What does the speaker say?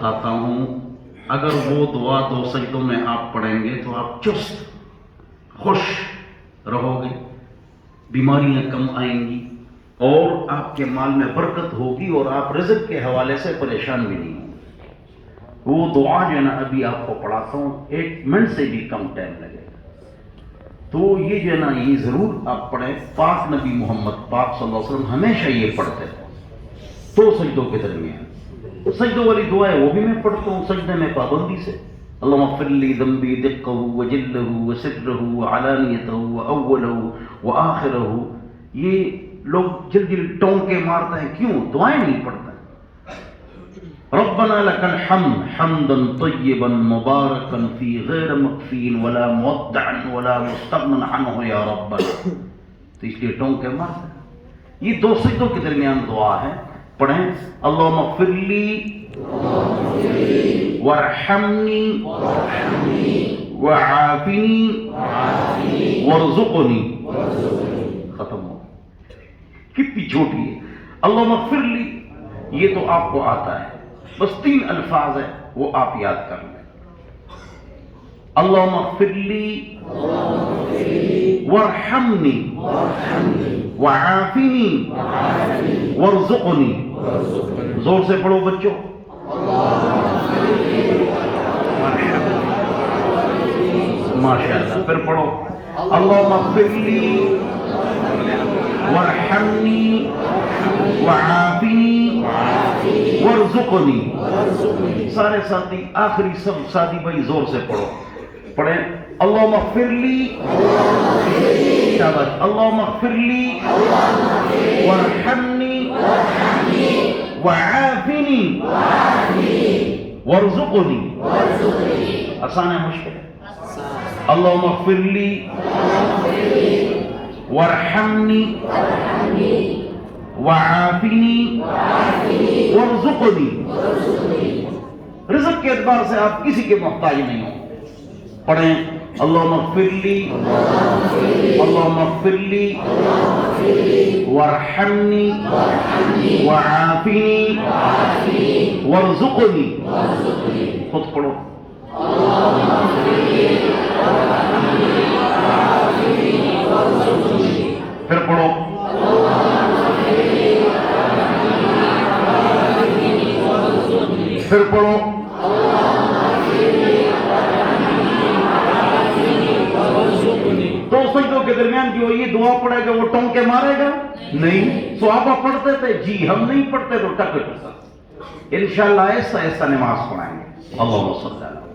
بتاتا ہوں، اگر وہ دعا 2 سجدوں میں آپ پڑھیں گے تو آپ چست خوش رہو گے، بیماریاں کم آئیں گی اور آپ کے مال میں برکت ہوگی اور آپ رزق کے حوالے سے پریشان بھی نہیں ہوں گے۔ وہ دعا جو ہے نا ابھی آپ کو پڑھاتا ہوں، 1 منٹ سے بھی کم ٹائم لگے گا، تو یہ جو ہے نا یہ ضرور آپ پڑھیں۔ پاک نبی محمد پاک صلی اللہ علیہ وسلم ہمیشہ یہ پڑھتے ہیں 2 سجدوں کے درمیان۔ سجدوں والی دعا ہے وہ بھی میں پڑھتا ہوں سجدے میں پابندی سے، اللہم اغفر لی ذنبی دقہ وجلہ وسرہ وعلانیتہ واولہ وآخرہ۔ یہ لوگ جلدی ٹونکے مارتے ہیں، کیوں؟ دعائیں نہیں پڑھتے ہیں۔ ربنا لک الحمد حمدا طیبا مبارکا فی غیر مکفین ولا مودع ولا مستغنى عنہ یا ربنا، تو اس لیے ٹونکے مارتے ہیں۔ یہ 2 سجدوں کے درمیان دعا ہے، پڑھیں اللہم اغفر لی وارحمنی وعافنی وارزقنی، ختم ہو۔ کتنی چھوٹی ہے، اللہم اغفر لی، یہ تو آپ کو آتا ہے، بس 3 الفاظ ہے وہ آپ یاد کر لیں۔ اللہم اغفر لی وارحمنی وعافنی وارزقنی، زور سے پڑھو بچوں، ماشاءاللہ۔ پھر پڑھو اللہم اغفر لی وارحمنی وعافنی وارزقنی۔ سارے ساتھی، آخری سب ساتھی بھائی زور سے پڑھو، پڑھیں اللہم اغفر لی، شاباش، اللہم اغفر لی وارحمنی وعافنی وارزقنی۔ آسان ہے مشکل ہے؟ اللہم اغفر لی وارحمنی وعافنی وارزقنی۔ رزق کے اعتبار سے آپ کسی کے محتاج نہیں ہوں، پڑھیں اللہم اغفر لی اللہم اغفر لی وارحمنی وعافنی وارزقنی۔ خود پڑھو، پھر پڑھو پھر پڑھو دو سجدوں کے درمیان جو یہ دعا پڑھے گا وہ ٹونکے مارے گا نہیں۔ صحابہ پڑھتے تھے جی، ہم نہیں پڑھتے تو ٹک انشاءاللہ ایسا نماز پڑھائیں گے۔ اللہم صلی اللہ علیہ وسلم۔